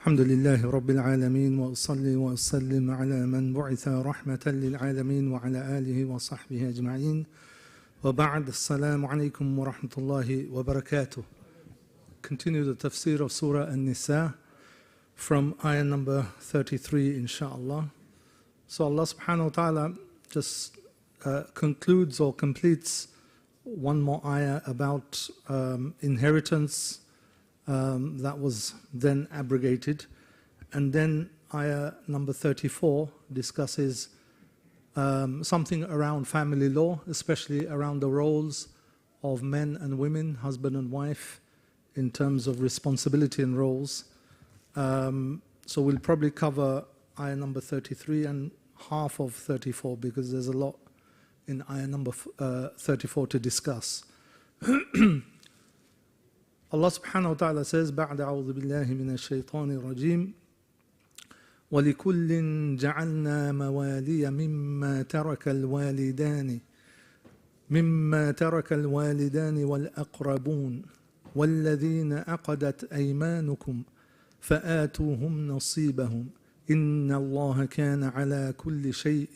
الحمد لله رب العالمين وأصلي وأسلم على من بعث رحمة للعالمين وعلى آله وصحبه أجمعين وبعد السلام عليكم ورحمة الله وبركاته. Continue the tafsir of Surah An-Nisa from ayah number 33 inshallah. So Allah subhanahu wa ta'ala just concludes or completes one more ayah about inheritance that was then abrogated, and then ayah number 34 discusses something around family law, especially around the roles of men and women, husband and wife, in terms of responsibility and roles. So we'll probably cover ayah number 33 and half of 34 because there's a lot in ayah number 34 to discuss. Allah subhanahu wa ta'ala says, بعد أعوذ بالله من الشيطان الرجيم ولكل جعلنا موالي مما ترك الوالدان والأقربون والذين عقدت أيمانكم فآتوهم نصيبهم إن الله كان على كل شيء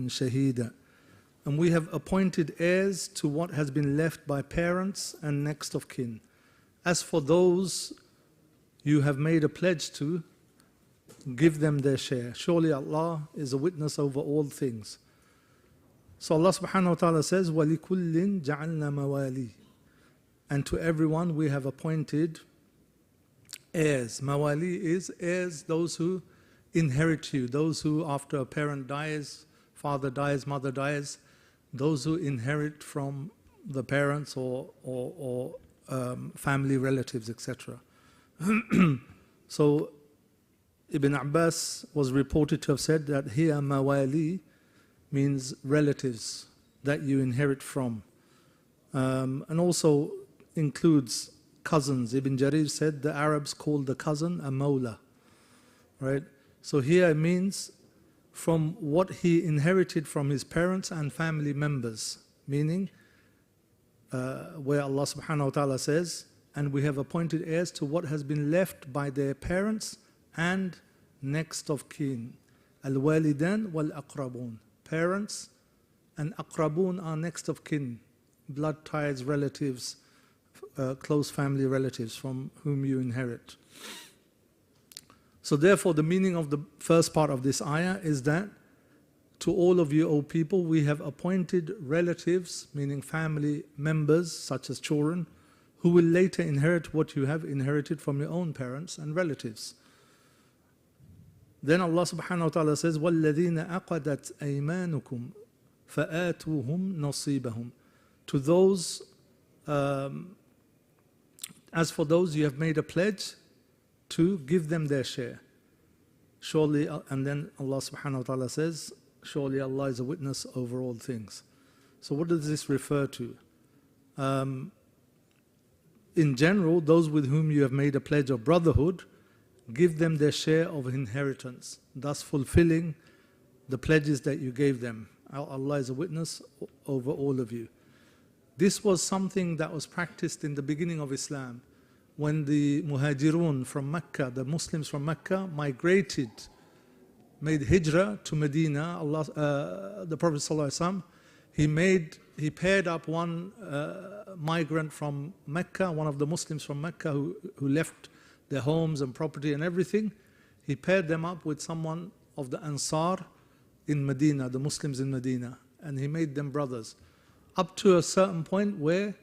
شهيدا. And we have appointed heirs to what has been left by parents and next of kin. As for those you have made a pledge to, give them their share. Surely Allah is a witness over all things. So Allah subhanahu wa ta'ala says, وَلِكُلٍّ جَعَلْنَا مَوَالِي. And to everyone we have appointed heirs. Mawali is heirs, those who inherit you, those who after a parent dies, father dies, mother dies, those who inherit from the parents or family relatives, etc. So Ibn Abbas was reported to have said that here mawali means relatives that you inherit from, and also includes cousins. Ibn Jarir said the Arabs called the cousin a mawla, right? So here it means from what he inherited from his parents and family members, meaning where Allah subhanahu wa ta'ala says, and we have appointed heirs to what has been left by their parents and next of kin. Al-walidan wal-aqrabun. Parents and aqrabun are next of kin, blood ties, relatives, close family relatives from whom you inherit. So therefore the meaning of the first part of this ayah is that to all of you, O people, we have appointed relatives, meaning family members, such as children, who will later inherit what you have inherited from your own parents and relatives. Then Allah subhanahu wa ta'ala says, وَالَّذِينَ أَقَدَتْ أَيْمَانُكُمْ فَآتُوهُمْ نَصِيبَهُم. To those, as for those you have made a pledge to give them their share. Surely, and then Allah subhanahu wa ta'ala says, surely Allah is a witness over all things. So what does this refer to? In general, those with whom you have made a pledge of brotherhood, give them their share of inheritance, thus fulfilling the pledges that you gave them. Allah is a witness over all of you. This was something that was practiced in the beginning of Islam, when the muhajirun from Mecca, the Muslims from Mecca, migrated, made hijrah to Medina. The Prophet ﷺ, he paired up one migrant from Mecca, one of the Muslims from Mecca who left their homes and property and everything. He paired them up with someone of the Ansar in Medina, the Muslims in Medina, and he made them brothers, up to a certain point where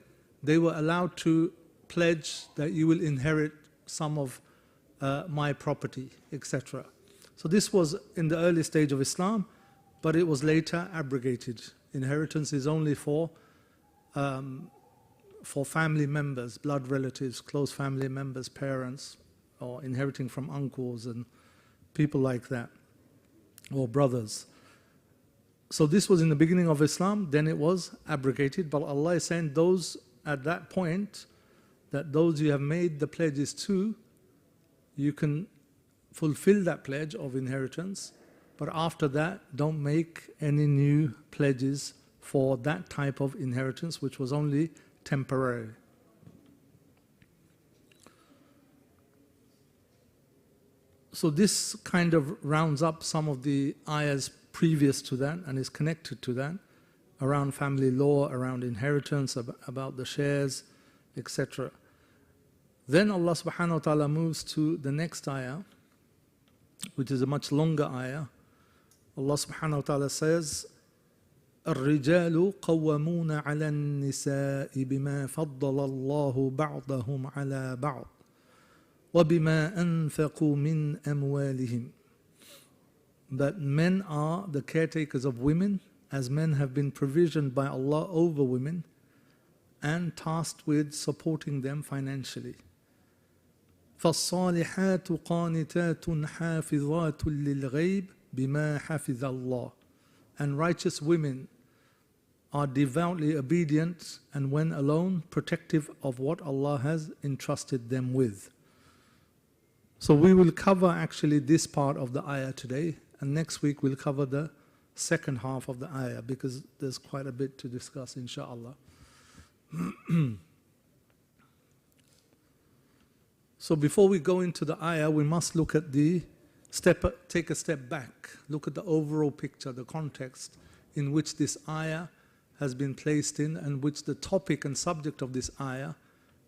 they were allowed to pledge that you will inherit some of my property, etc. So this was in the early stage of Islam, but it was later abrogated. Inheritance is only for family members, blood relatives, close family members, parents, or inheriting from uncles and people like that, or brothers. So this was in the beginning of Islam, then it was abrogated, but Allah is saying those at that point, that those you have made the pledges to, you can fulfill that pledge of inheritance, but after that don't make any new pledges for that type of inheritance which was only temporary. So this kind of rounds up some of the ayahs previous to that and is connected to that, around family law, around inheritance, about the shares, etc. Then Allah subhanahu wa ta'ala moves to the next ayah, which is a much longer ayah. Allah subhanahu wa ta'ala says, الرجال قوامون على النساء بما فضل الله بعضهم على بعض وبما أنفقوا من أموالهم. That men are the caretakers of women, as men have been provisioned by Allah over women and tasked with supporting them financially. فالصالحات قانتات حافظات للغيب بما حفظ الله. And righteous women are devoutly obedient and when alone protective of what Allah has entrusted them with. So we will cover actually this part of the ayah today, and next week we'll cover the second half of the ayah because there's quite a bit to discuss, inshaAllah. So before we go into the ayah, we must look at take a step back, look at the overall picture, the context in which this ayah has been placed in, and which the topic and subject of this ayah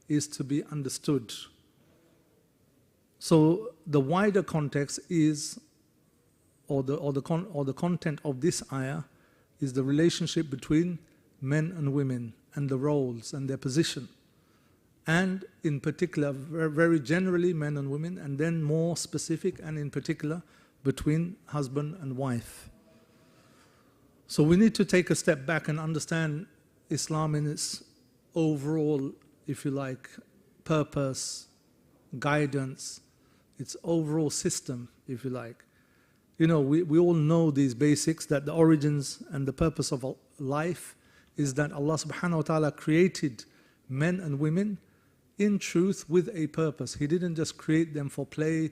is to be understood. So the wider context is, or the content of this ayah is the relationship between men and women and the roles and their position. And in particular, very generally, men and women, and then more specific and in particular, between husband and wife. So we need to take a step back and understand Islam in its overall, if you like, purpose, guidance, its overall system, if you like. You know, we all know these basics, that the origins and the purpose of life is that Allah subhanahu wa ta'ala created men and women in truth with a purpose. He didn't just create them for play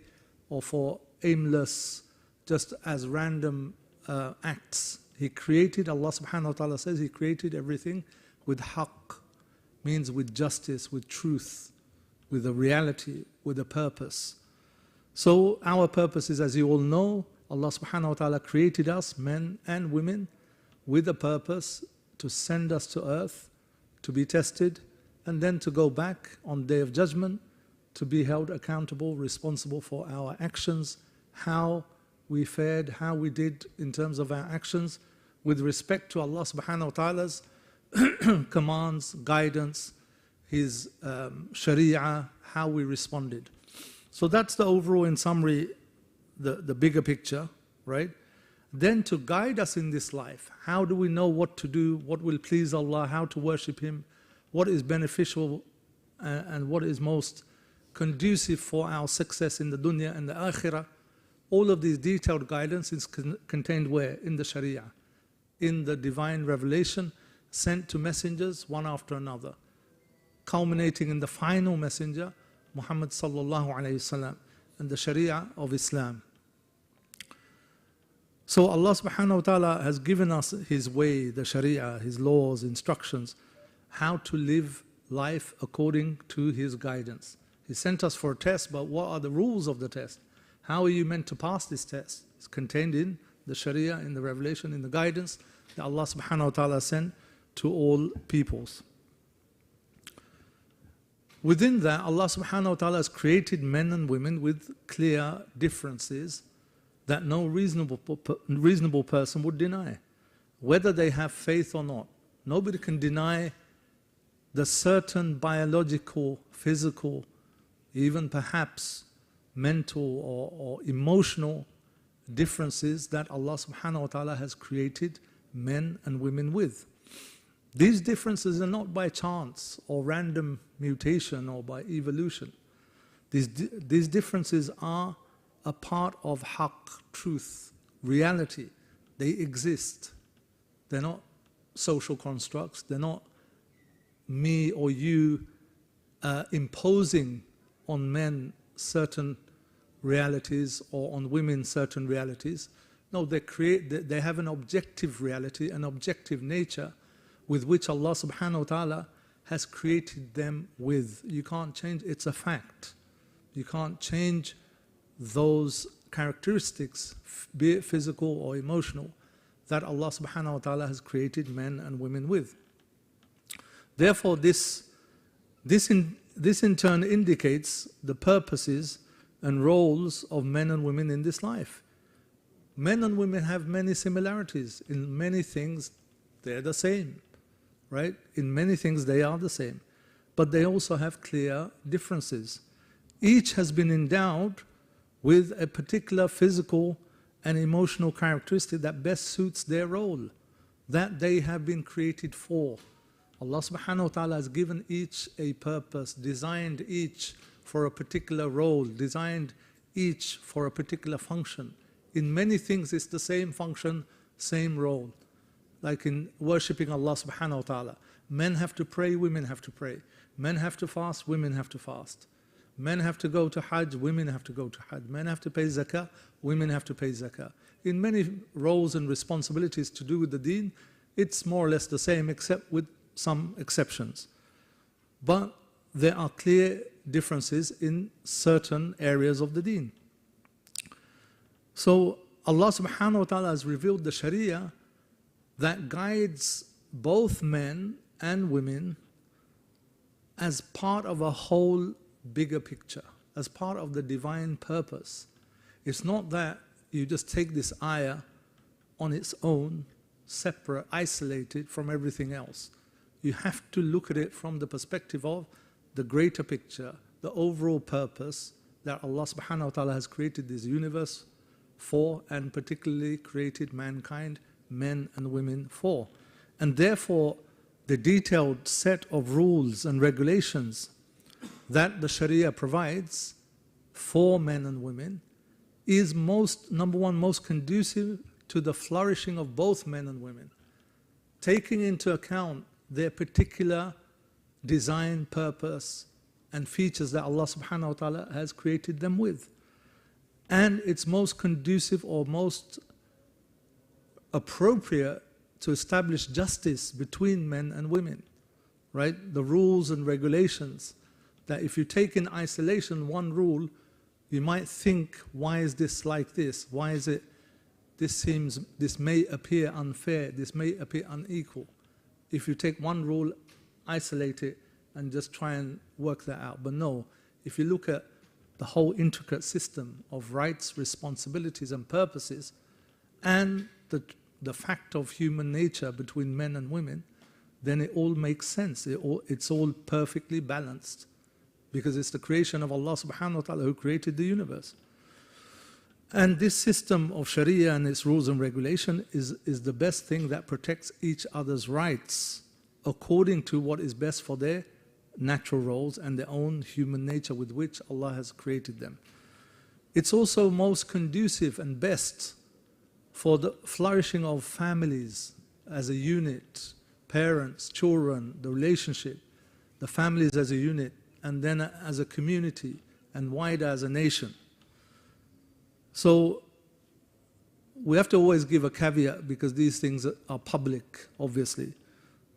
or for aimless, just as random acts. He created, Allah subhanahu wa ta'ala says, He created everything with haqq, means with justice, with truth, with a reality, with a purpose. So our purpose is, as you all know, Allah subhanahu wa ta'ala created us, men and women, with a purpose to send us to earth, to be tested, and then to go back on Day of Judgment, to be held accountable, responsible for our actions, how we fared, how we did in terms of our actions, with respect to Allah subhanahu wa ta'ala's commands, guidance, His sharia, how we responded. So that's the overall, in summary, the bigger picture, right? Then to guide us in this life, how do we know what to do, what will please Allah, how to worship Him, what is beneficial and what is most conducive for our success in the dunya and the akhirah. All of these detailed guidance is contained where? In the sharia, in the divine revelation sent to messengers one after another, culminating in the final messenger, Muhammad sallallahu alayhi wasallam, and the sharia of Islam. So Allah subhanahu wa ta'ala has given us His way, the sharia, His laws, instructions, how to live life according to His guidance. He sent us for a test, but what are the rules of the test? How are you meant to pass this test? It's contained in the sharia, in the revelation, in the guidance that Allah subhanahu wa ta'ala sent to all peoples. Within that, Allah subhanahu wa ta'ala has created men and women with clear differences that no reasonable person would deny, whether they have faith or not. Nobody can deny the certain biological, physical, even perhaps mental or emotional differences that Allah subhanahu wa ta'ala has created men and women with. These differences are not by chance or random mutation or by evolution. These differences are a part of haqq, truth, reality. They exist. They're not social constructs. They're not me or you imposing on men certain realities or on women certain realities. No, they have an objective reality, an objective nature with which Allah subhanahu wa ta'ala has created them with. You can't change, it's a fact. You can't change those characteristics, be it physical or emotional, that Allah subhanahu wa ta'ala has created men and women with. Therefore, this in turn indicates the purposes and roles of men and women in this life. Men and women have many similarities. In many things, they're the same, right? In many things, they are the same. But they also have clear differences. Each has been endowed with a particular physical and emotional characteristic that best suits their role, that they have been created for. Allah subhanahu wa ta'ala has given each a purpose, designed each for a particular role, designed each for a particular function. In many things it's the same function, same role. Like in worshipping Allah subhanahu wa ta'ala. Men have to pray, women have to pray. Men have to fast, women have to fast. Men have to go to Hajj, women have to go to Hajj. Men have to pay zakah, women have to pay zakah. In many roles and responsibilities to do with the deen, it's more or less the same except with some exceptions. But there are clear differences in certain areas of the deen. So Allah subhanahu wa ta'ala has revealed the Sharia that guides both men and women as part of a whole bigger picture, as part of the divine purpose. It's not that you just take this ayah on its own, separate, isolated from everything else. You have to look at it from the perspective of the greater picture, the overall purpose that Allah subhanahu wa ta'ala has created this universe for, and particularly created mankind, men and women for. And therefore, the detailed set of rules and regulations that the Sharia provides for men and women is number one, most conducive to the flourishing of both men and women, taking into account their particular design, purpose, and features that Allah subhanahu wa ta'ala has created them with. And it's most conducive or most appropriate to establish justice between men and women, right? The rules and regulations that if you take in isolation one rule, you might think, why is this like this? Why is it, this may appear unfair, this may appear unequal. If you take one rule, isolate it, and just try and work that out. But no, if you look at the whole intricate system of rights, responsibilities, and purposes, and the fact of human nature between men and women, then it all makes sense. It's all perfectly balanced, because it's the creation of Allah subhanahu wa ta'ala who created the universe. And this system of Sharia and its rules and regulation is the best thing that protects each other's rights according to what is best for their natural roles and their own human nature with which Allah has created them. It's also most conducive and best for the flourishing of families as a unit, parents, children, the relationship, the families as a unit, and then as a community, and wider as a nation. So we have to always give a caveat, because these things are public, obviously,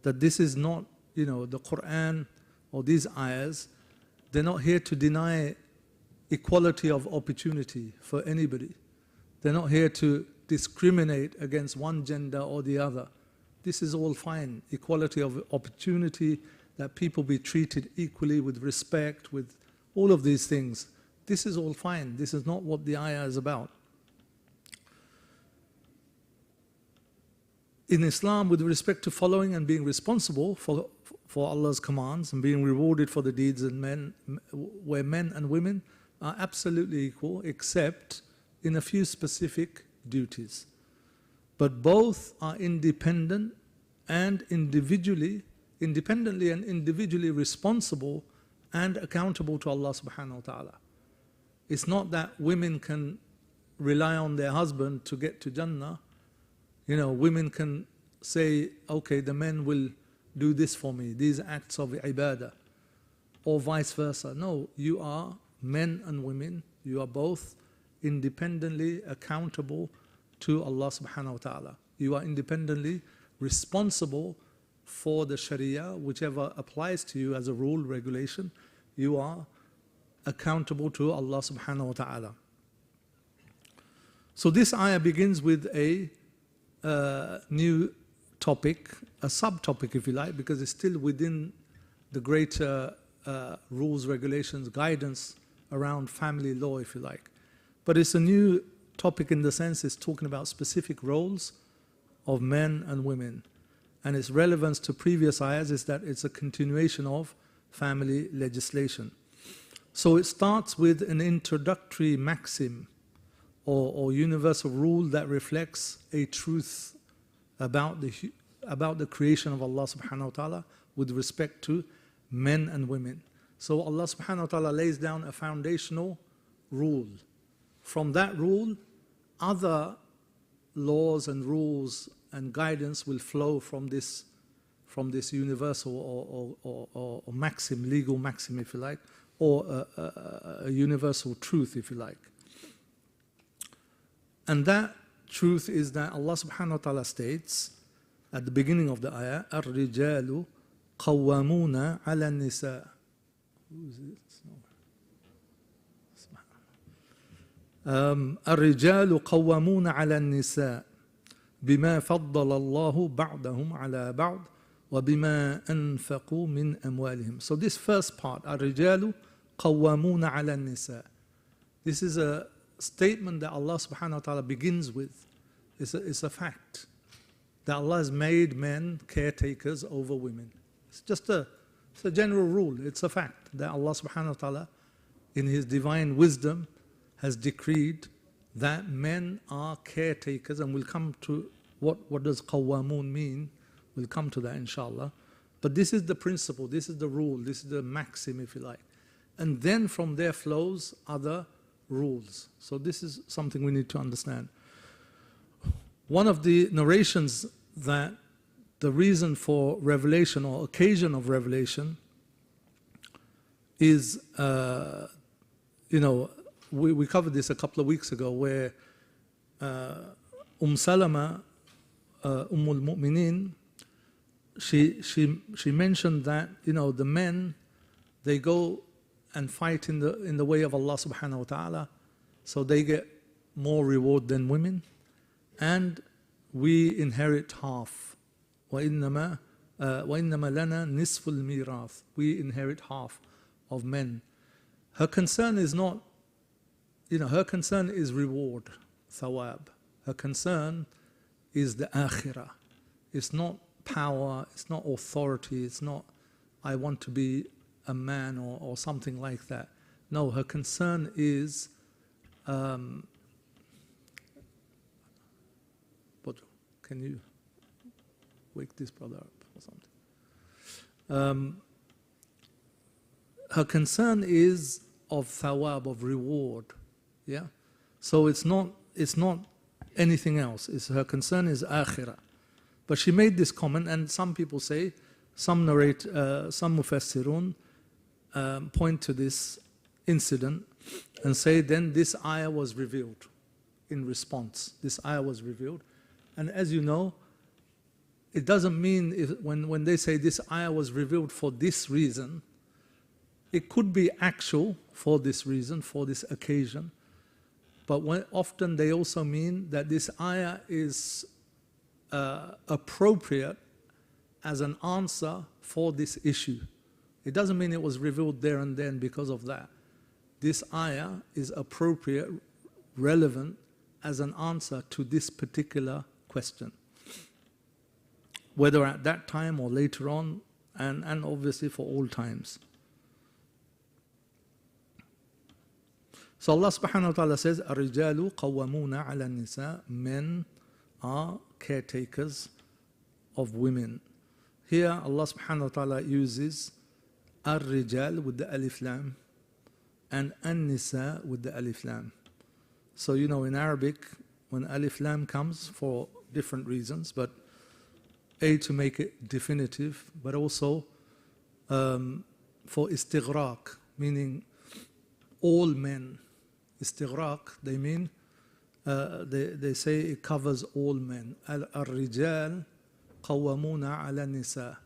that this is not, the Qur'an or these ayahs, they're not here to deny equality of opportunity for anybody. They're not here to discriminate against one gender or the other. This is all fine. Equality of opportunity, that people be treated equally with respect, with all of these things. This is all fine. This is not what the ayah is about. In Islam, with respect to following and being responsible for Allah's commands and being rewarded for the deeds, where men and women are absolutely equal, except in a few specific duties. But both are independent and independently and individually responsible and accountable to Allah subhanahu wa ta'ala. It's not that women can rely on their husband to get to Jannah. Women can say, okay, the men will do this for me, these acts of ibadah, or vice versa. No, you are men and women, you are both independently accountable to Allah subhanahu wa ta'ala. You are independently responsible for the Sharia, whichever applies to you as a rule, regulation. You are accountable to Allah subhanahu wa ta'ala. So this ayah begins with a new topic, a subtopic if you like, because it's still within the greater rules, regulations, guidance around family law if you like. But it's a new topic in the sense it's talking about specific roles of men and women. And its relevance to previous ayahs is that it's a continuation of family legislation. So it starts with an introductory maxim or universal rule that reflects a truth about the creation of Allah subhanahu wa ta'ala with respect to men and women. So Allah subhanahu wa ta'ala lays down a foundational rule. From that rule, other laws and rules and guidance will flow from this universal or maxim, legal maxim if you like, or a universal truth if you like. And that truth is that Allah subhanahu wa ta'ala states at the beginning of the ayah, الرجال قوامون على النساء. Who is this? الرجال قوامون على النساء بما فضل الله بعضهم على بعض وبما أنفقوا من أموالهم. So this first part, الرجال قوامون على النساء. This is a statement that Allah subhanahu wa ta'ala begins with. It's a fact that Allah has made men caretakers over women. It's a general rule. It's a fact that Allah subhanahu wa ta'ala in His divine wisdom has decreed that men are caretakers, and we'll come to what does qawwamun mean. We'll come to that inshallah. But this is the principle, this is the rule, this is the maxim if you like. And then from there flows other rules. So this is something we need to understand. One of the narrations that the reason for revelation or occasion of revelation is, we covered this a couple of weeks ago where Salama, Ummul Mu'mineen, she mentioned that the men, they go and fight in the way of Allah subhanahu wa ta'ala, so they get more reward than women, and we inherit half. وَإِنَّمَا لَنَا نِصْفُ الْمِيرَاثِ. We inherit half of men. Her concern is not, her concern is reward, thawab. Her concern is the akhirah. It's not power, it's not authority, it's not I want to be a man or something like that. No, her concern is can you wake this brother up or something? Her concern is of thawab, of reward. Yeah? So it's not anything else. Her concern is akhirah. But she made this comment, and some people say, some mufassirun point to this incident and say then this ayah was revealed in response. This ayah was revealed. And as you know, it doesn't mean when they say this ayah was revealed for this reason, it could be actual for this reason, for this occasion. But often they also mean that this ayah is appropriate as an answer for this issue. It doesn't mean it was revealed there and then because of that. This ayah is appropriate, relevant as an answer to this particular question, whether at that time or later on, and obviously for all times. So Allah subhanahu wa ta'ala says, الرجال قوامون على النساء. Men are caretakers of women. Here Allah subhanahu wa ta'ala uses الرجال with the alif lam and An-Nisa with the alif lam. So in Arabic, when alif lam comes for different reasons, but to make it definitive, but also for istighraq, meaning all men. Istighraq, they mean, they say it covers all men. Al-Rijal qawwamuna ala nisa.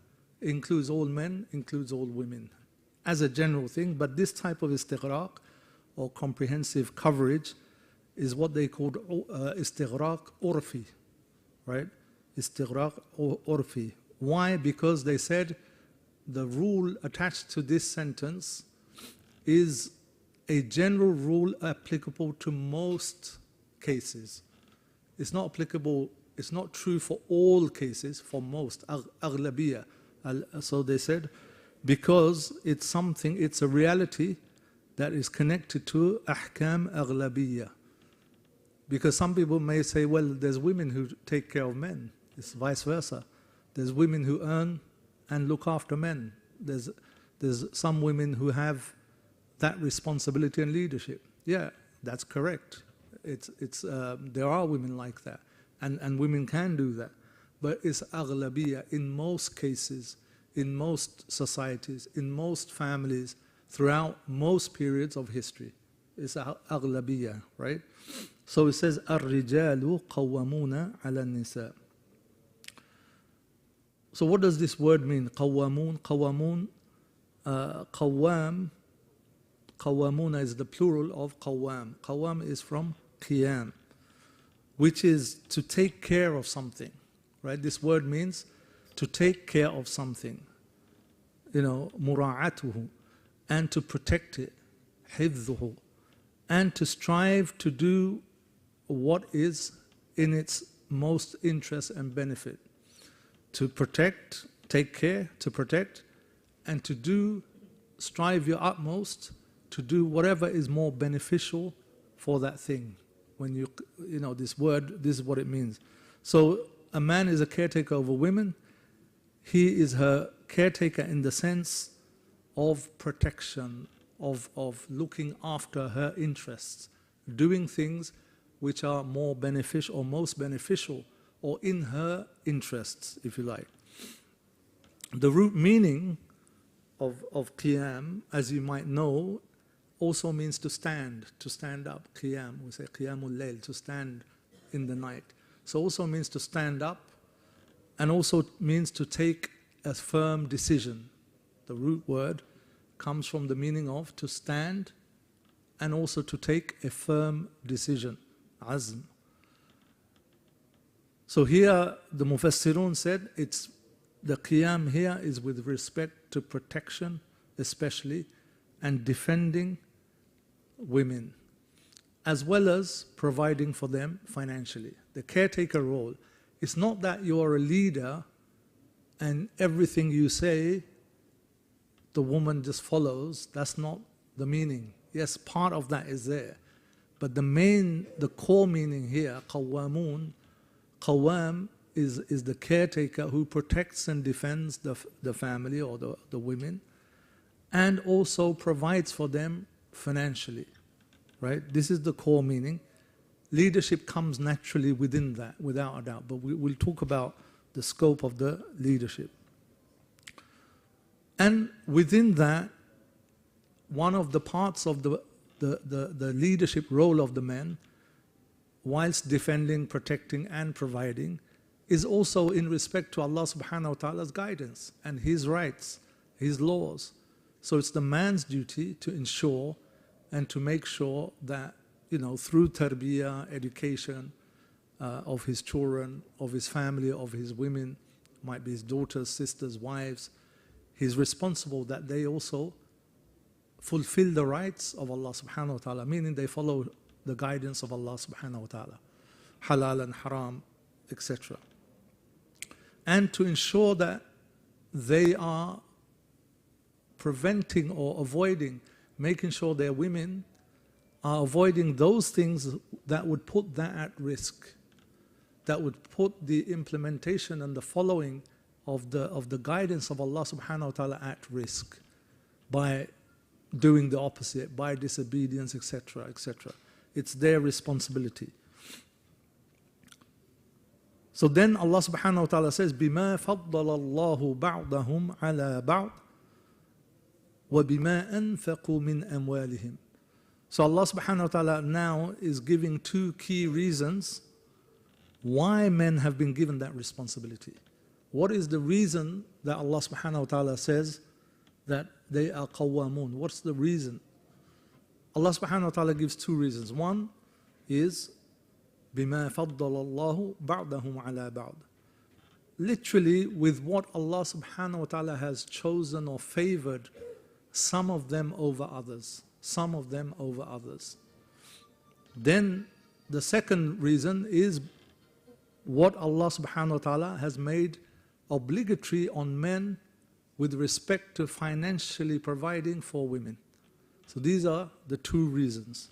Includes all men, includes all women. As a general thing, but this type of istighraq or comprehensive coverage is what they called istighraq urfi, right? Istighraq urfi. Why? Because they said the rule attached to this sentence is a general rule applicable to most cases. It's not applicable, it's not true for all cases, for most, aghlabiyya. So they said, because it's something, it's a reality that is connected to ahkam aghlabiyya. Because some people may say, well, there's women who take care of men. It's vice versa. There's women who earn and look after men. There's some women who have that responsibility and leadership. Yeah, that's correct. There are women like that, and women can do that. But it's aghlabiyya in most cases, in most societies, in most families, throughout most periods of history. It's aghlabiyya, right? So it says, الرجال قوامون على النساء. So what does this word mean? قوامون, قوامون, قوامون is the plural of قوام. قوام is from qiyam, which is to take care of something, right? This word means to take care of something, مراعاته, and to protect it, حفظه, and to strive to do what is in its most interest and benefit. To protect, take care, to protect, and to strive your utmost to do whatever is more beneficial for that thing. When this word, this is what it means. So a man is a caretaker over women. He is her caretaker in the sense of protection, of looking after her interests, doing things which are more beneficial or most beneficial or in her interests, if you like. The root meaning of qiyam, as you might know, also means to stand up. Qiyam, we say qiyamul layl, to stand in the night. So also means to stand up, and also means to take a firm decision. The root word comes from the meaning of to stand and also to take a firm decision, azm. So here the Mufassirun said the qiyam here is with respect to protection especially, and defending women, as well as providing for them financially. The caretaker role is not that you are a leader and everything you say the woman just follows. That's not the meaning. Yes, part of that is there, but the core meaning here, qawwamun, qawwam is the caretaker who protects and defends the family or the women, and also provides for them financially, right? This is the core meaning. Leadership comes naturally within that, without a doubt, but we'll talk about the scope of the leadership. And within that, one of the parts of the leadership role of the men, whilst defending, protecting and providing, is also in respect to Allah subhanahu wa ta'ala's guidance and His rights, His laws. So it's the man's duty to ensure and to make sure that, through tarbiyah, education of his children, of his family, of his women, might be his daughters, sisters, wives, he's responsible that they also fulfill the rights of Allah subhanahu wa ta'ala, meaning they follow the guidance of Allah subhanahu wa ta'ala, halal and haram, etc. And to ensure that they are preventing or avoiding, making sure their women are avoiding those things that would put that at risk, that would put the implementation and the following of the guidance of Allah subhanahu wa ta'ala at risk by doing the opposite, by disobedience, etc., etc. It's their responsibility. So then Allah subhanahu wa ta'ala says, بِمَا فَضَّلَ اللَّهُ بَعْضَهُمْ عَلَى بَعْضٍ وَبِمَا أَنفَقُوا مِنْ أَمْوَالِهِمْ. So Allah subhanahu wa ta'ala now is giving two key reasons why men have been given that responsibility. What is the reason that Allah subhanahu wa ta'ala says that they are qawwamun? What's the reason? Allah subhanahu wa ta'ala gives two reasons. One, is بِمَا فَضَّلَ اللَّهُ بَعْضَهُمْ عَلَى بَعْضٍ. Literally with what Allah subhanahu wa ta'ala has chosen or favored some of them over others. Some of them over others. Then the second reason is what Allah subhanahu wa ta'ala has made obligatory on men with respect to financially providing for women. So these are the two reasons.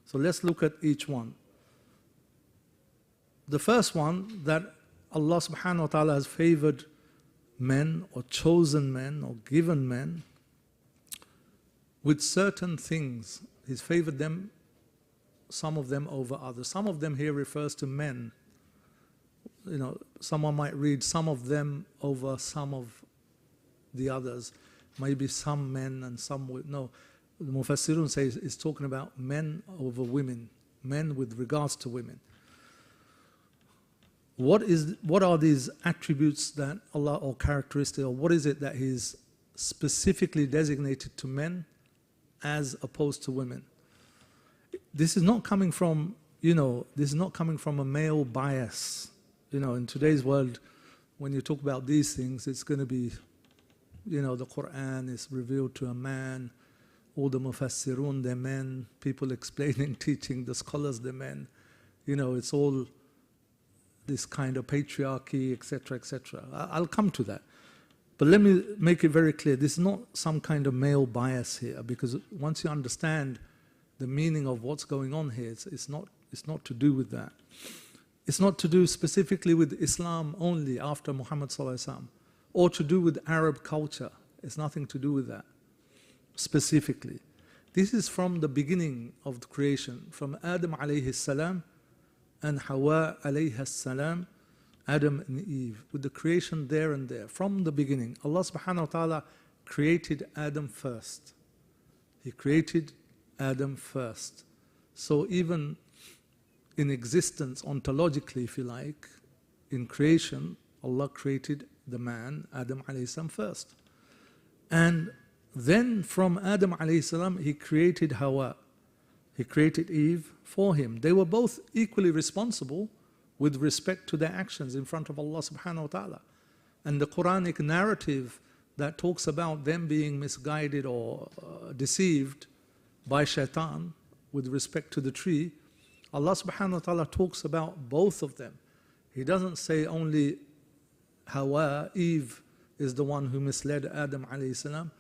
So let's look at each one. The first one, that Allah subhanahu wa ta'ala has favored men or chosen men or given men with certain things. He's favored them, some of them over others. Some of them here refers to men. You know, someone might read some of them over some of the others. Maybe some men and some women. No, the Mufassirun says it's talking about men over women, men with regards to women. What are these attributes that Allah, or characteristics, or what is it that He's specifically designated to men as opposed to women? This is not coming from, this is not coming from a male bias. In today's world, when you talk about these things, it's going to be, the Qur'an is revealed to a man, all the Mufassirun, they're men, people explaining, teaching, the scholars, they're men. It's all this kind of patriarchy, etc., etc. I'll come to that. But let me make it very clear, this is not some kind of male bias here, because once you understand the meaning of what's going on here, it's not to do with that. It's not to do specifically with Islam only after Muhammad sallallahu alaihi wasallam, or to do with Arab culture. It's nothing to do with that specifically. This is from the beginning of the creation, from Adam alayhi salam and Hawa alayhi salam, Adam and Eve, with the creation there and there. From the beginning, Allah subhanahu wa ta'ala created Adam first. He created Adam first. So even in existence, ontologically, if you like, in creation, Allah created the man, Adam alayhi salam, first. And then from Adam alayhi salam, He created Hawa. He created Eve for him. They were both equally responsible with respect to their actions in front of Allah subhanahu wa ta'ala. And the Quranic narrative that talks about them being misguided or deceived by shaitan with respect to the tree, Allah subhanahu wa ta'ala talks about both of them. He doesn't say only Hawa, Eve, is the one who misled Adam alayhi salam,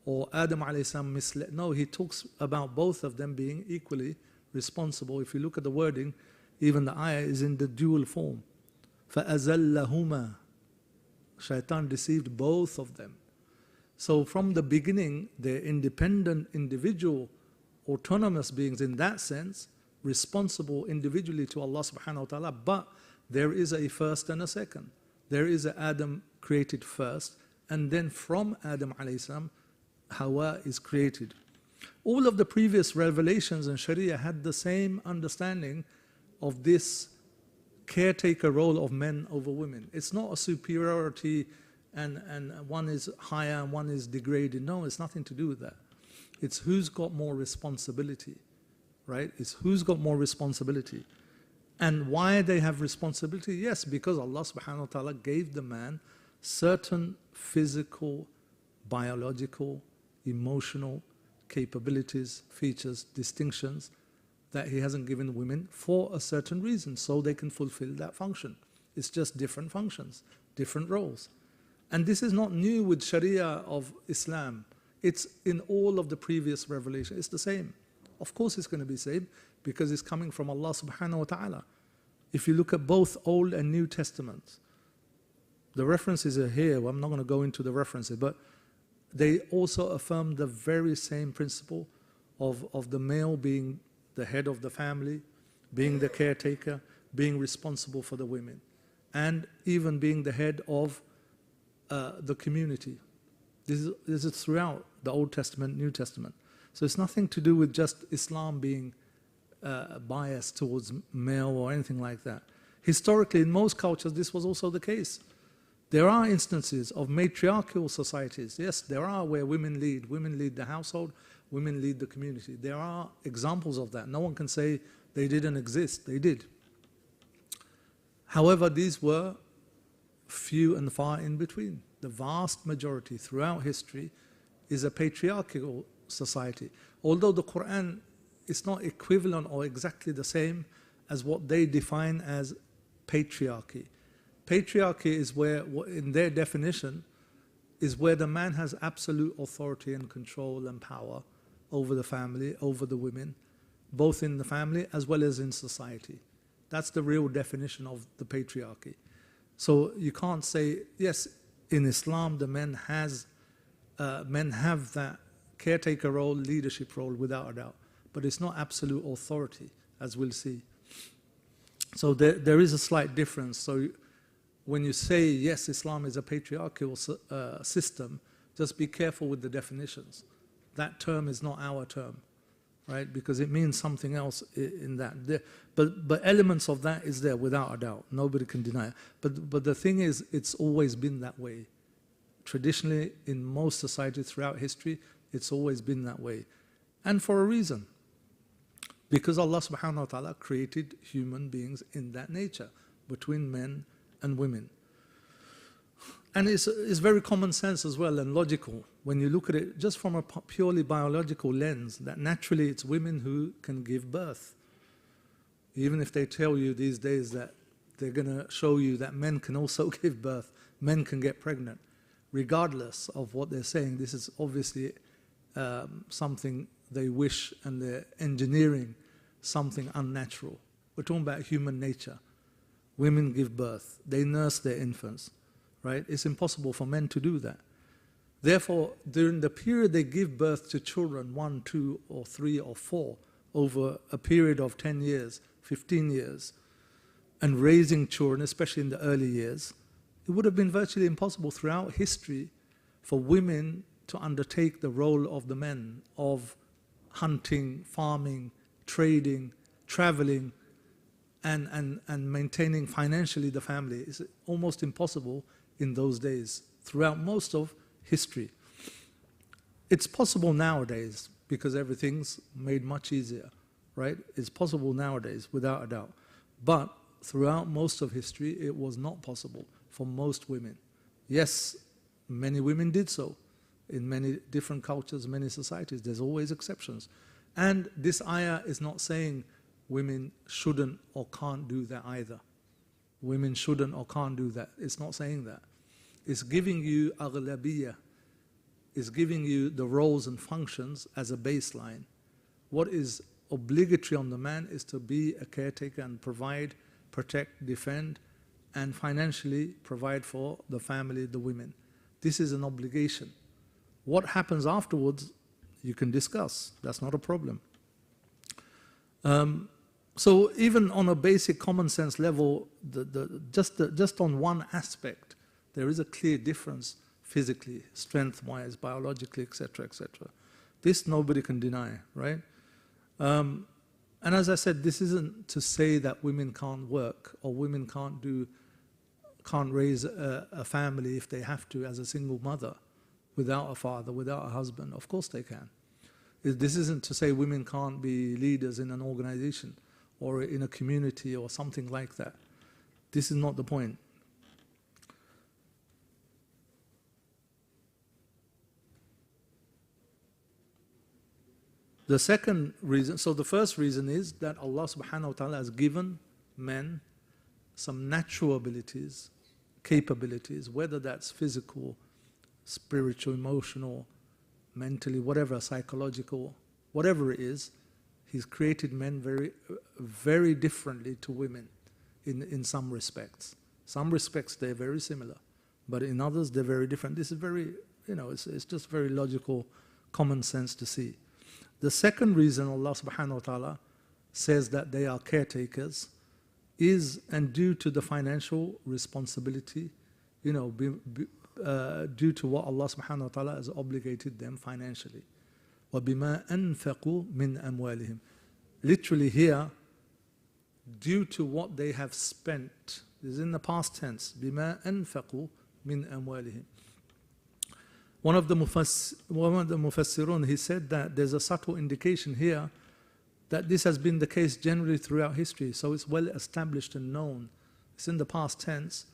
or Adam alayhi salam misled. No, He talks about both of them being equally responsible. If you look at the wording, even the ayah is in the dual form. فَأَزَلَّهُمَا. Shaitan deceived both of them. So from the beginning, they're independent, individual, autonomous beings in that sense, responsible individually to Allah subhanahu wa ta'ala, but there is a first and a second. There is a Adam created first, and then from Adam alayhi salam, Hawa is created. All of the previous revelations in Sharia had the same understanding of this caretaker role of men over women. It's not a superiority and one is higher and one is degraded. No, it's nothing to do with that. It's who's got more responsibility, right? It's who's got more responsibility. And why they have responsibility? Yes, because Allah subhanahu wa ta'ala gave the man certain physical, biological, emotional capabilities, features, distinctions that He hasn't given women for a certain reason, so they can fulfill that function. It's just different functions, different roles. And this is not new with Sharia of Islam. It's in all of the previous revelation. It's the same. Of course it's going to be the same, because it's coming from Allah subhanahu wa ta'ala. If you look at both Old and New Testaments, the references are here. Well, I'm not going to go into the references, but they also affirm the very same principle of the male being the head of the family, being the caretaker, being responsible for the women, and even being the head of the community. This is throughout the Old Testament, New Testament. So it's nothing to do with just Islam being biased towards male or anything like that. Historically, in most cultures, this was also the case. There are instances of matriarchal societies. Yes, there are where women lead the household, women lead the community. There are examples of that. No one can say they didn't exist. They did. However, these were few and far in between. The vast majority throughout history is a patriarchal society. Although the Qur'an is not equivalent or exactly the same as what they define as patriarchy. Patriarchy is where, in their definition, is where the man has absolute authority and control and power over the family, over the women, both in the family as well as in society. That's the real definition of the patriarchy. So you can't say, yes, in Islam the men have that caretaker role, leadership role, without a doubt. But it's not absolute authority, as we'll see. So there is a slight difference. So when you say, yes, Islam is a patriarchal system, just be careful with the definitions. That term is not our term, right? Because it means something else in that. But elements of that is there without a doubt. Nobody can deny it. But the thing is, it's always been that way. Traditionally, in most societies throughout history, it's always been that way. And for a reason. Because Allah subhanahu wa ta'ala created human beings in that nature, between men and women. And it's very common sense as well and logical when you look at it just from a purely biological lens, that naturally it's women who can give birth. Even if they tell you these days that they're going to show you that men can also give birth, men can get pregnant. Regardless of what they're saying, this is obviously something they wish, and they're engineering something unnatural. We're talking about human nature. Women give birth, they nurse their infants, right? It's impossible for men to do that. Therefore, during the period they give birth to children, 1, 2, or 3, or 4, over a period of 10 years, 15 years, and raising children, especially in the early years, it would have been virtually impossible throughout history for women to undertake the role of the men of hunting, farming, trading, traveling, and maintaining financially the family. It's almost impossible in those days, throughout most of history. It's possible nowadays because everything's made much easier, right? It's possible nowadays, without a doubt. But throughout most of history, it was not possible for most women. Yes, many women did so in many different cultures, many societies. There's always exceptions. And this ayah is not saying women shouldn't or can't do that either. Women shouldn't or can't do that. It's not saying that. It's giving you aghlabiyah. It's giving you the roles and functions as a baseline. What is obligatory on the man is to be a caretaker and provide, protect, defend, and financially provide for the family, the women. This is an obligation. What happens afterwards, you can discuss. That's not a problem. So even on a basic common sense level, just on one aspect, there is a clear difference physically, strength-wise, biologically, etc., etc. This nobody can deny, right? And as I said, this isn't to say that women can't work or women can't raise a family if they have to as a single mother, without a father, without a husband. Of course they can. This isn't to say women can't be leaders in an organization or in a community or something like that. This is not the point. The second reason, so the first reason is that Allah subhanahu wa ta'ala has given men some natural abilities, capabilities, whether that's physical, spiritual, emotional, mentally, whatever, psychological, whatever it is. He's created men very, very differently to women in some respects. Some respects they're very similar, but in others they're very different. This is very, it's just very logical, common sense to see. The second reason Allah subhanahu wa ta'ala says that they are caretakers is, and due to the financial responsibility, due to what Allah subhanahu wa ta'ala has obligated them financially. وَبِمَا أَنفَقُوا مِنْ أَمْوَالِهِمْ. Literally here, due to what they have spent, is in the past tense, بِمَا أَنفَقُوا مِنْ أَمْوَالِهِمْ. One of the Mufassirun, he said that there's a subtle indication here that this has been the case generally throughout history, so it's well established and known. It's in the past tense,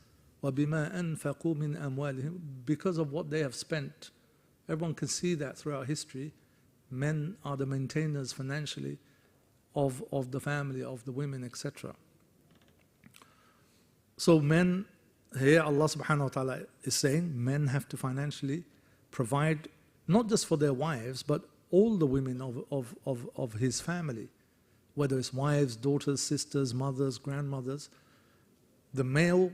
وَبِمَا أَنْفَقُوا مِنْ أَمْوَالِهِمْ, because of what they have spent. Everyone can see that throughout history. Men are the maintainers financially of the family, of the women, etc. So men, here Allah subhanahu wa ta'ala is saying, men have to financially provide, not just for their wives, but all the women of his family, whether it's wives, daughters, sisters, mothers, grandmothers. The male,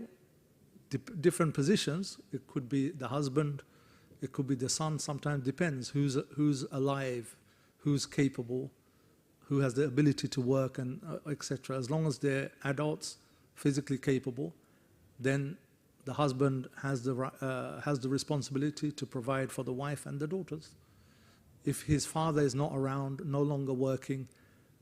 different positions, it could be the husband, it could be the son, sometimes depends who's alive, who's capable, who has the ability to work, and etc. As long as they're adults, physically capable, then the husband has the responsibility to provide for the wife and the daughters. If his father is not around, no longer working,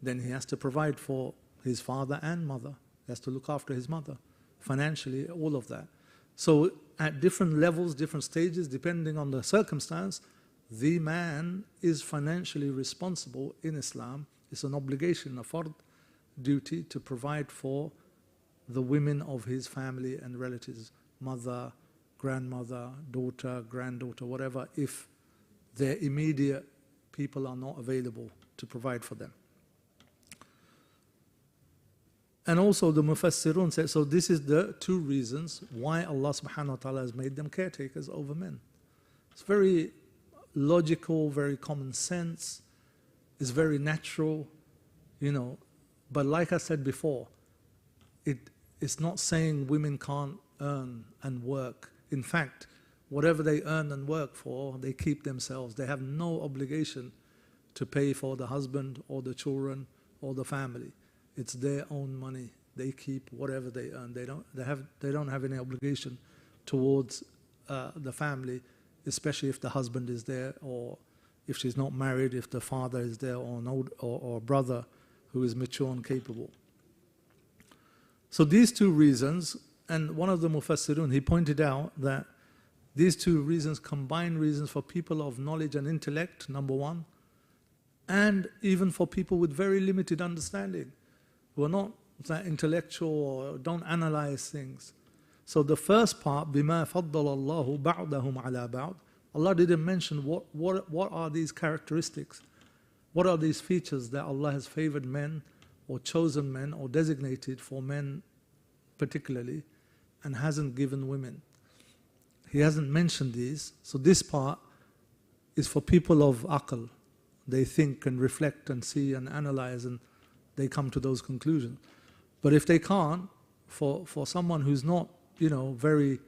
then he has to provide for his father and mother. He has to look after his mother, financially, all of that. So at different levels, different stages, depending on the circumstance, the man is financially responsible in Islam. It's an obligation, a fard duty, to provide for the women of his family and relatives, mother, grandmother, daughter, granddaughter, whatever, if their immediate people are not available to provide for them. And also the Mufassirun said, so this is the two reasons why Allah subhanahu wa ta'ala has made them caretakers over men. It's very logical, very common sense, it's very natural, but like I said before, it's not saying women can't earn and work. In fact, whatever they earn and work for, they keep themselves. They have no obligation to pay for the husband or the children or the family. It's their own money. They keep whatever they earn. They don't have any obligation towards the family, especially if the husband is there, or if she's not married, if the father is there, or brother who is mature and capable. So these two reasons, and one of the Mufassirun, he pointed out that these two reasons, combined reasons for people of knowledge and intellect, number one, and even for people with very limited understanding, who are not that intellectual or don't analyze things. So the first part, بِمَا فَضَّلَ اللَّهُ بَعْضَهُمْ عَلَى بَعْضٍ, Allah didn't mention what are these characteristics, what are these features that Allah has favored men or chosen men or designated for men particularly, and hasn't given women. He hasn't mentioned these. So this part is for people of aql. They think and reflect and see and analyze, and they come to those conclusions. But if they can't, for someone who's not, very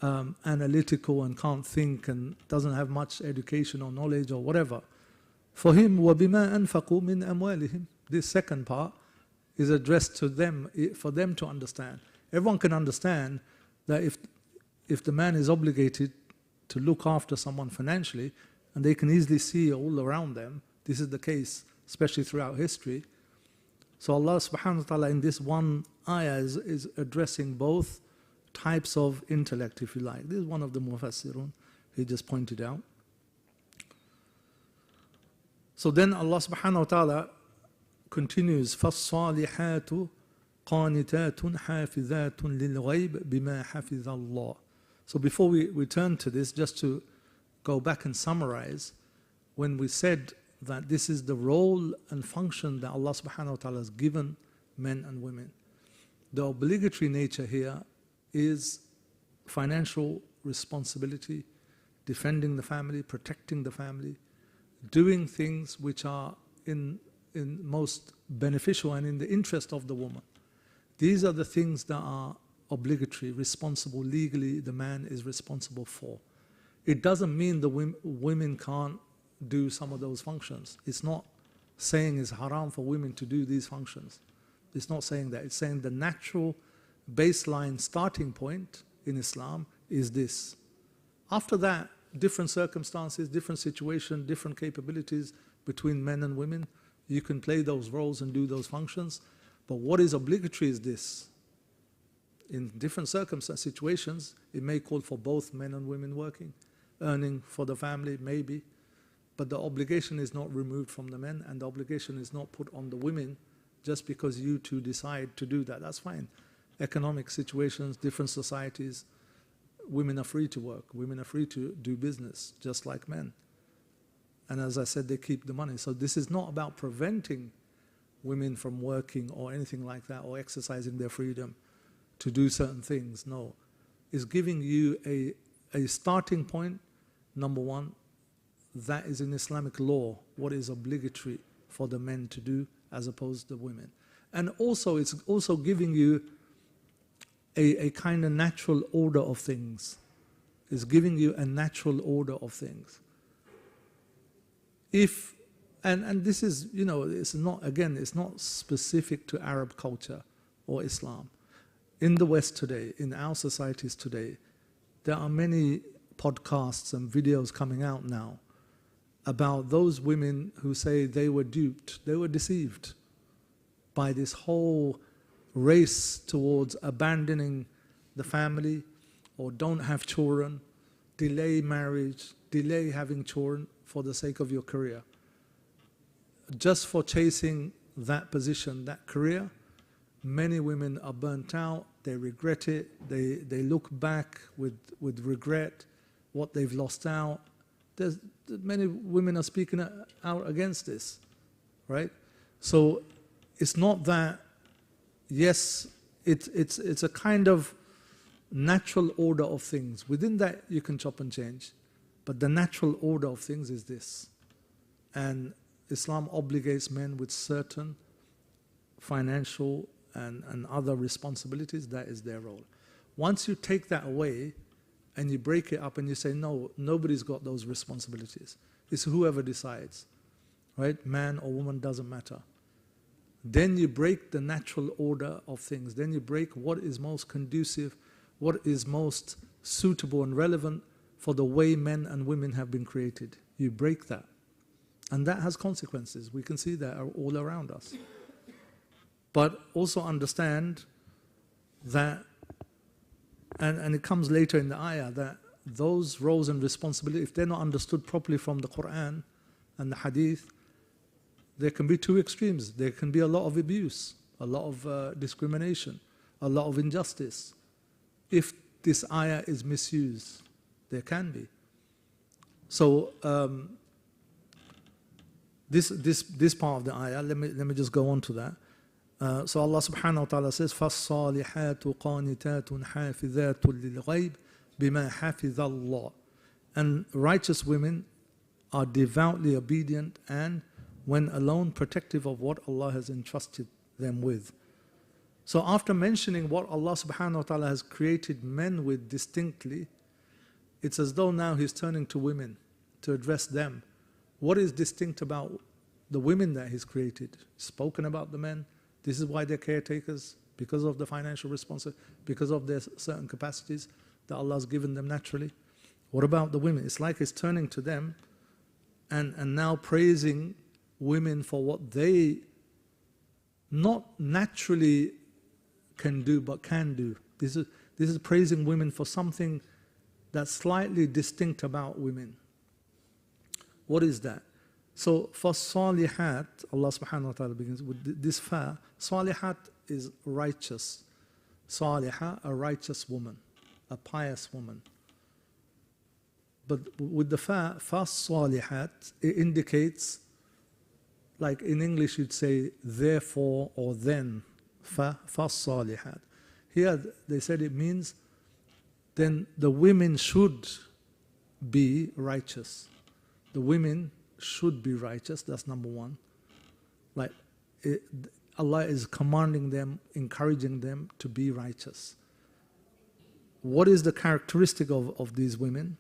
analytical and can't think and doesn't have much education or knowledge or whatever, for him, وَبِمَا أَنْفَقُوا مِنْ أَمْوَالِهِمْ, this second part is addressed to them, for them to understand. Everyone can understand that if the man is obligated to look after someone financially, and they can easily see all around them, this is the case, especially throughout history. So Allah subhanahu wa ta'ala in this one ayah is addressing both types of intellect, if you like. This is one of the Mufassirun, he just pointed out. So then Allah subhanahu wa ta'ala continues, فَالصَّالِحَاتُ قَانِتَاتٌ حَافِظَاتٌ لِلْغَيْبِ بِمَا حَفِظَ اللَّهِ. So before we turn to this, just to go back and summarize, when we said that this is the role and function that Allah subhanahu wa ta'ala has given men and women, the obligatory nature here is financial responsibility, defending the family, protecting the family, doing things which are in most beneficial and in the interest of the woman. These are the things that are obligatory, responsible, legally the man is responsible for. It doesn't mean the women can't do some of those functions. It's not saying it's haram for women to do these functions. It's not saying that. It's saying the natural baseline starting point in Islam is this. After that, different circumstances, different situations, different capabilities between men and women, you can play those roles and do those functions. But what is obligatory is this. In different circumstances, situations, it may call for both men and women working, earning for the family, maybe. But the obligation is not removed from the men, and the obligation is not put on the women just because you two decide to do that. That's fine. Economic situations, different societies, women are free to work. Women are free to do business, just like men. And as I said, they keep the money. So this is not about preventing women from working or anything like that, or exercising their freedom to do certain things. No. It's giving you a starting point, number one. That is in Islamic law what is obligatory for the men to do as opposed to women. And also it's also giving you a kind of natural order of things. It's giving you a natural order of things. If, and this is, you know, it's not, again, it's not specific to Arab culture or Islam. In the West today, in our societies today, there are many podcasts and videos coming out now about those women who say they were duped, they were deceived by this whole race towards abandoning the family, or don't have children, delay marriage, delay having children for the sake of your career. Just for chasing that position, that career, many women are burnt out, they regret it, they look back with regret, what they've lost out. Many women are speaking out against this, right? So it's not that, yes, it's a kind of natural order of things. Within that you can chop and change, but the natural order of things is this. And Islam obligates men with certain financial and other responsibilities. That is their role. Once you take that away and you break it up and you say, no, nobody's got those responsibilities. It's whoever decides, right? Man or woman, doesn't matter. Then you break the natural order of things. Then you break what is most conducive, what is most suitable and relevant for the way men and women have been created. You break that. And that has consequences. We can see that all around us. But also understand that, and it comes later in the ayah, that those roles and responsibilities, if they're not understood properly from the Qur'an and the Hadith, there can be two extremes. There can be a lot of abuse, a lot of discrimination, a lot of injustice. If this ayah is misused, there can be. So this part of the ayah, let me just go on to that. So Allah subhanahu wa ta'ala says, فَالصَّالِحَاتُ قَانِتَاتٌ حَافِظَاتٌ لِلْغَيْبِ بِمَا حَفِظَ اللَّهِ. And righteous women are devoutly obedient and, when alone, protective of what Allah has entrusted them with. So after mentioning what Allah subhanahu wa ta'ala has created men with distinctly, it's as though now He's turning to women to address them. What is distinct about the women that He's created? Spoken about the men. This is why they're caretakers, because of the financial responsibility, because of their certain capacities that Allah has given them naturally. What about the women? It's like He's turning to them and now praising women for what they not naturally can do, but can do. This is praising women for something that's slightly distinct about women. What is that? So for salihat, Allah subhanahu wa ta'ala begins with this fa. Salihat is righteous. Salihah, a righteous woman, a pious woman. But with the fa salihat, it indicates, like in English you'd say therefore or then, fa salihat. Here they said it means then the women should be righteous. The women should be righteous, that's number one. Like Allah is commanding them, encouraging them to be righteous. What is the characteristic of these women?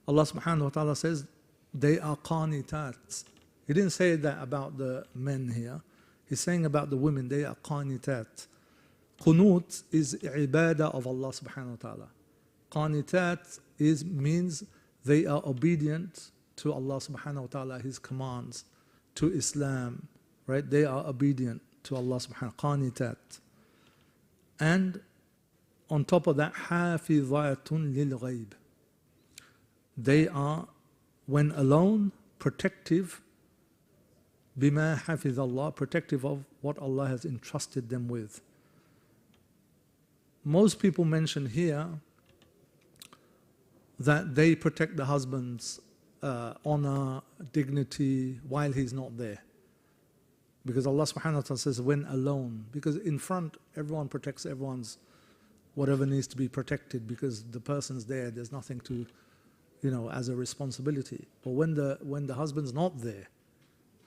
Allah subhanahu wa ta'ala says they are qanitat. He didn't say that about the men here. He's saying about the women, they are qanitat. Qunut is ibadah of Allah subhanahu wa ta'ala. Qanitat means they are obedient to Allah subhanahu wa ta'ala, His commands, to Islam, right? They are obedient to Allah subhanahu wa ta'ala, qanitat. And on top of that, حَافِظَاتٌ لِلْغَيْبِ. They are, when alone, protective, بِمَا حَفِظَ اللَّهِ, protective of what Allah has entrusted them with. Most people mention here that they protect the husband's honor, dignity while he's not there. Because Allah subhanahu wa ta'ala says when alone. Because in front, everyone protects everyone's whatever needs to be protected because the person's there, there's nothing to, as a responsibility. But when the husband's not there,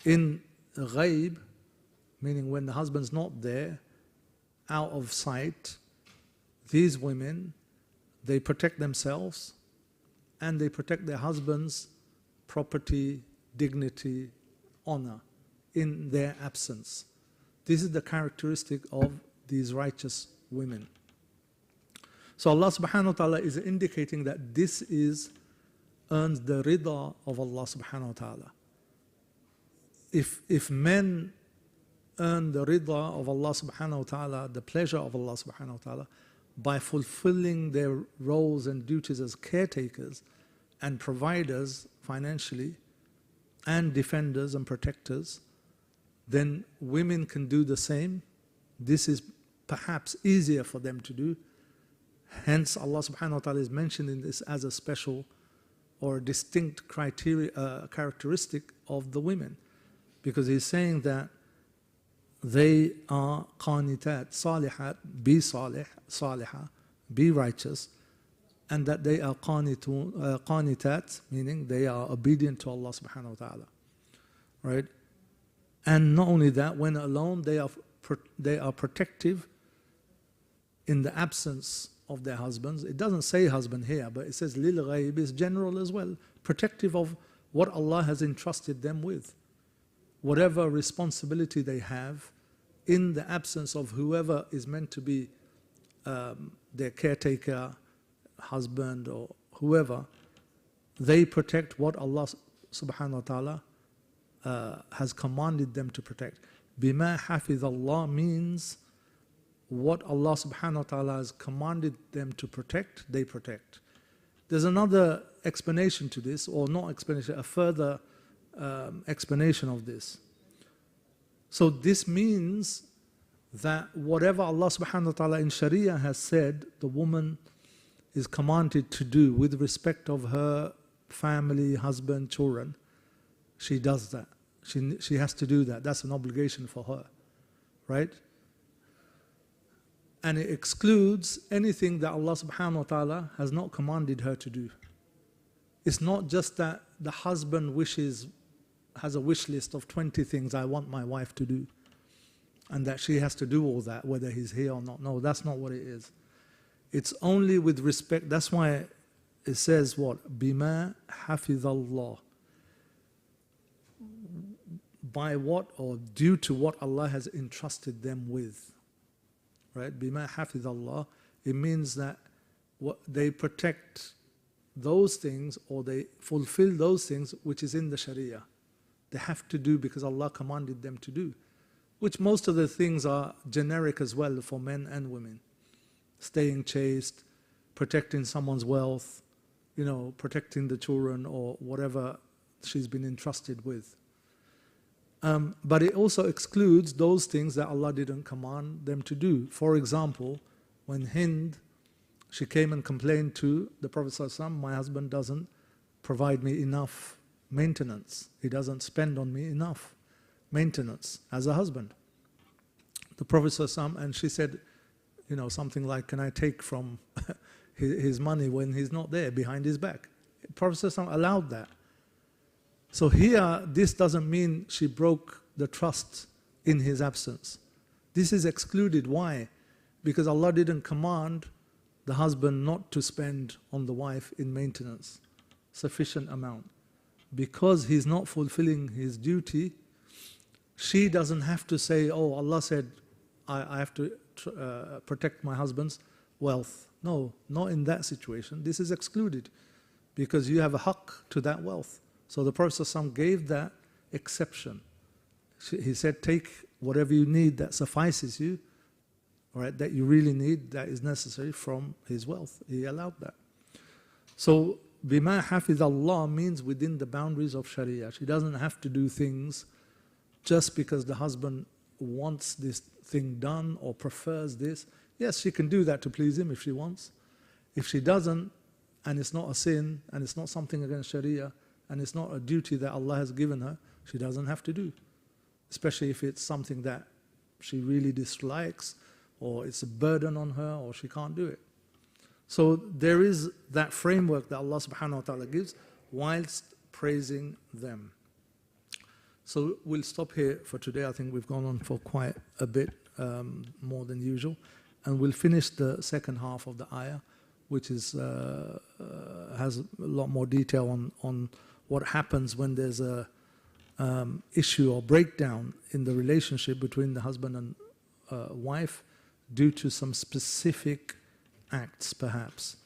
in ghaib, meaning when the husband's not there, out of sight, these women, they protect themselves and they protect their husband's property, dignity, honor in their absence. This is the characteristic of these righteous women. So Allah subhanahu wa ta'ala is indicating that this earns the rida of Allah subhanahu wa ta'ala. If men earn the rida of Allah subhanahu wa ta'ala, the pleasure of Allah subhanahu wa ta'ala, by fulfilling their roles and duties as caretakers and providers financially and defenders and protectors, then women can do the same. This is perhaps easier for them to do. Hence Allah subhanahu wa ta'ala is mentioning this as a special or distinct characteristic of the women, because he's saying that they are qanitat, salihat, be salihah, be righteous, and that they are qanitat, meaning they are obedient to Allah subhanahu wa ta'ala. Right? And not only that, when alone, they are protective in the absence of their husbands. It doesn't say husband here, but it says lil ghaib, is general as well, protective of what Allah has entrusted them with. Whatever responsibility they have in the absence of whoever is meant to be their caretaker, husband or whoever, they protect what Allah subhanahu wa ta'ala has commanded them to protect. Bima hafiz Allah means what Allah subhanahu wa ta'ala has commanded them to protect, they protect. There's another explanation to this, or not explanation, a further explanation of this. So this means that whatever Allah subhanahu wa ta'ala in Sharia has said the woman is commanded to do with respect of her family, husband, children, she does that. She has to do that. That's an obligation for her, right? And it excludes anything that Allah subhanahu wa ta'ala has not commanded her to do. It's not just that the husband has a wish list of 20 things I want my wife to do, and that she has to do all that whether he's here or not. No, that's not what it is. It's only with respect. That's why it says what? Bima hafidhallah. By what or due to what Allah has entrusted them with. Right? Bima hafidhallah. It means that they protect those things, or they fulfill those things which is in the Sharia. They have to do because Allah commanded them to do. Which most of the things are generic as well for men and women. Staying chaste, protecting someone's wealth, protecting the children or whatever she's been entrusted with. But it also excludes those things that Allah didn't command them to do. For example, when Hind, she came and complained to the Prophet ﷺ, my husband doesn't provide me enough maintenance. He doesn't spend on me enough maintenance as a husband. The Prophet ﷺ, and she said, something like, can I take from his money when he's not there, behind his back? The Prophet ﷺ allowed that. So here, this doesn't mean she broke the trust in his absence. This is excluded. Why? Because Allah didn't command the husband not to spend on the wife in maintenance sufficient amount. Because he's not fulfilling his duty, she doesn't have to say, oh, Allah said, I have to protect my husband's wealth. No, not in that situation. This is excluded because you have a haqq to that wealth. So the Prophet ﷺ gave that exception. He said, take whatever you need that suffices you, all right, that you really need, that is necessary from his wealth. He allowed that. So, bima hafiz Allah means within the boundaries of Sharia. She doesn't have to do things just because the husband wants this thing done or prefers this. Yes, she can do that to please him if she wants. If she doesn't, and it's not a sin, and it's not something against Sharia, and it's not a duty that Allah has given her, she doesn't have to do. Especially if it's something that she really dislikes, or it's a burden on her, or she can't do it. So there is that framework that Allah subhanahu wa ta'ala gives whilst praising them. So we'll stop here for today. I think we've gone on for quite a bit more than usual. And we'll finish the second half of the ayah, which is has a lot more detail on what happens when there's a issue or breakdown in the relationship between the husband and wife due to some specific acts, perhaps.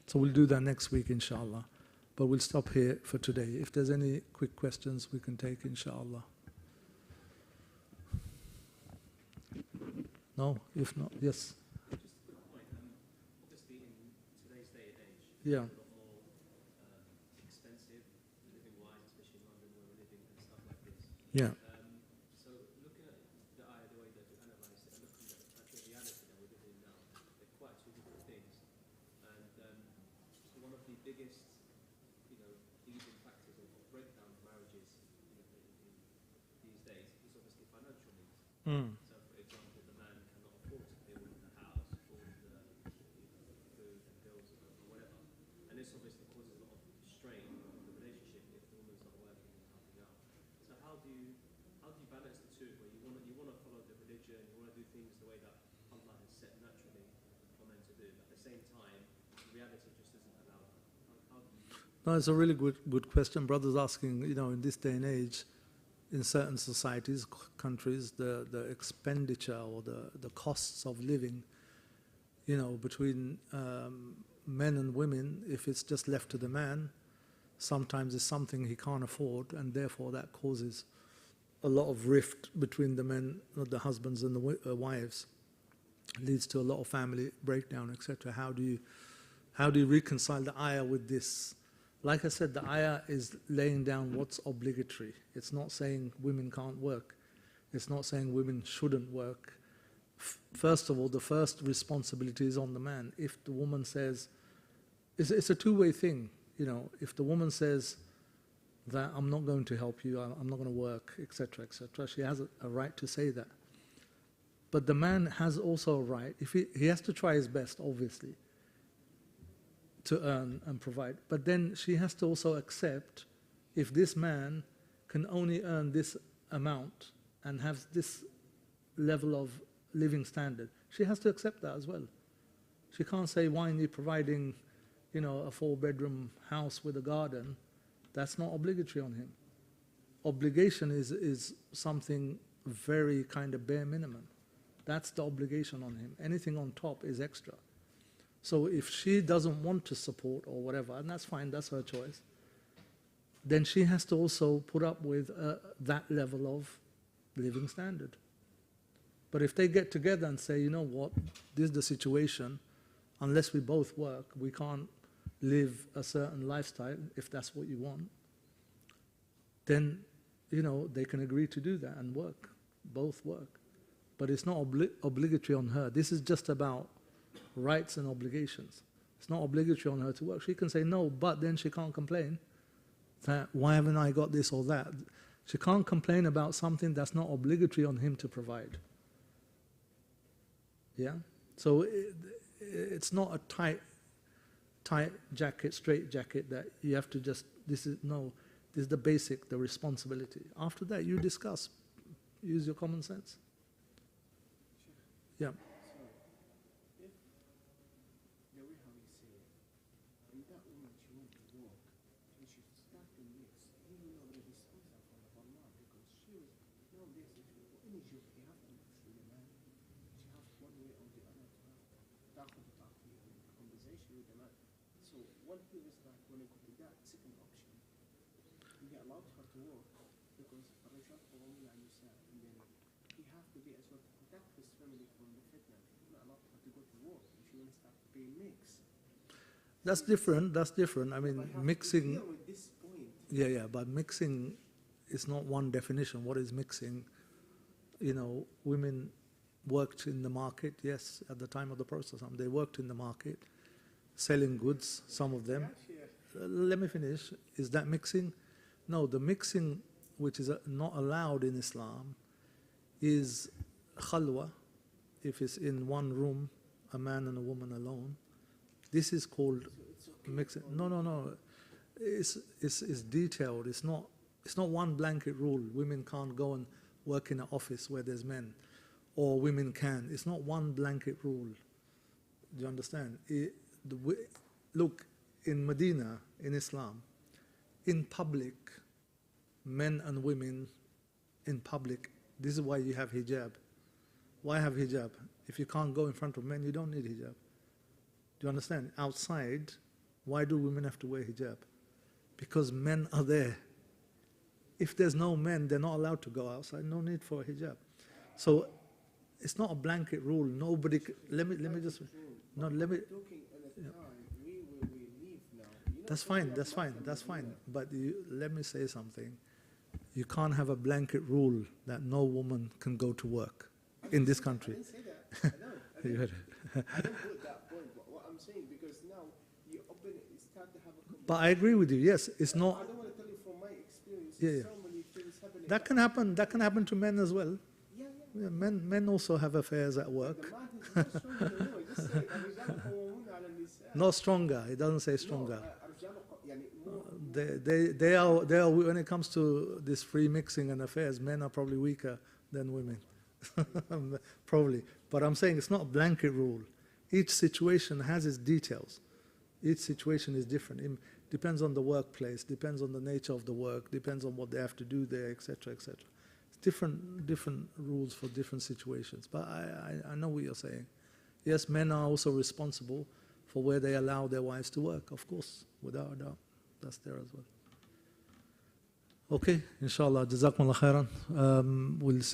So we'll do that next week, inshallah. But we'll stop here for today. If there's any quick questions, we can take, inshallah. No? If not, yes. Just a quick point. Obviously, in today's day and age, Yeah. it's a lot more expensive living-wise, especially in London where we're living and stuff like this. Yeah. So looking at the ayah, the way that you analyse it, and looking at the reality that we're living in now, they're quite two different things. And one of the biggest, leading factors of breakdown of marriages in these days is obviously financial needs. Mm. So, for example, the man cannot afford to pay all of the house, all of the food and bills or whatever. And this obviously causes a lot of strain on the relationship if the woman's not working and helping out. So how do you balance the two, where you want to follow the religion, you want to do things the way that Allah has set naturally for men to do, but at the same time, reality just doesn't allow that. How do you... No, it's a really good question. Brother's asking, in this day and age, in certain societies, countries, the expenditure or the costs of living, between men and women, if it's just left to the man, sometimes it's something he can't afford, and therefore that causes a lot of rift between the men, the husbands and the wives. Leads to a lot of family breakdown, etc. How do you reconcile the ayah with this? Like I said, the ayah is laying down what's obligatory. It's not saying women can't work. It's not saying women shouldn't work. First of all, the first responsibility is on the man. If the woman says, it's a two-way thing. If the woman says that I'm not going to help you, I'm not going to work, etc., etc., she has a right to say that. But the man has also a right, if he has to try his best, obviously, to earn and provide. But then she has to also accept if this man can only earn this amount and have this level of living standard, she has to accept that as well. She can't say, why are you providing, a 4-bedroom house with a garden? That's not obligatory on him. Obligation is something very kind of bare minimum. That's the obligation on him. Anything on top is extra. So if she doesn't want to support or whatever, and that's fine, that's her choice, then she has to also put up with that level of living standard. But if they get together and say, you know what, this is the situation, unless we both work, we can't live a certain lifestyle, if that's what you want, then, they can agree to do that and work, both work. But it's not obligatory on her. This is just about rights and obligations. It's not obligatory on her to work. She can say no, but then she can't complain that, why haven't I got this or that? She can't complain about something that's not obligatory on him to provide. Yeah? So it's not a tight jacket, straight jacket that you have to just, this is the basic, the responsibility. After that, you discuss. Use your common sense. Yeah. allowed her to work because الرجال قوامون على النساء and then he have to be a sort of protect his family from the fitna. You're not allowed her to go to work. She will start being mixed. That's different. That's different. I mean, But how mixing. to deal with this point? Yeah, but mixing is not one definition. What is mixing? You know, women worked in the market, yes, at the time of the Prophet. They worked in the market, selling goods, some of them. Let me finish. Is that mixing? No, the mixing which is not allowed in Islam is khalwa, if it's in one room, a man and a woman alone. This is called mixing. No. It's detailed. It's not one blanket rule. Women can't go and work in an office where there's men, or women can. It's not one blanket rule. Do you understand? Look, in Medina, in Islam, in public, men and women in public, this is why you have hijab. Why have hijab? If you can't go in front of men, you don't need hijab. Do you understand? Outside, why do women have to wear hijab? Because men are there. If there's no men, they're not allowed to go outside. No need for a hijab. So it's not a blanket rule. Nobody. Let me just. No, let me. That's fine. But let me say something. You can't have a blanket rule that no woman can go to work in this country. I didn't say that. I don't put that point. What I'm saying, because now you start to have a conversation. But I agree with you. Yes, it's not. I don't want to tell you from my experience. Yeah. So many things happening. That can happen. That can happen to men as well. Yeah. Yeah, men also have affairs at The work. man is not stronger than you. Just say, الرجال قوامون على النساء. Not stronger. It doesn't say stronger. No, They are. When it comes to this free mixing and affairs, men are probably weaker than women. Probably. But I'm saying it's not a blanket rule. Each situation has its details. Each situation is different. It depends on the workplace, depends on the nature of the work, depends on what they have to do there, etc., etc. It's different rules for different situations. But I know what you're saying. Yes, men are also responsible for where they allow their wives to work, of course, without a doubt. That's there as well. Okay, inshallah. Jazakumullah khairan. We'll see.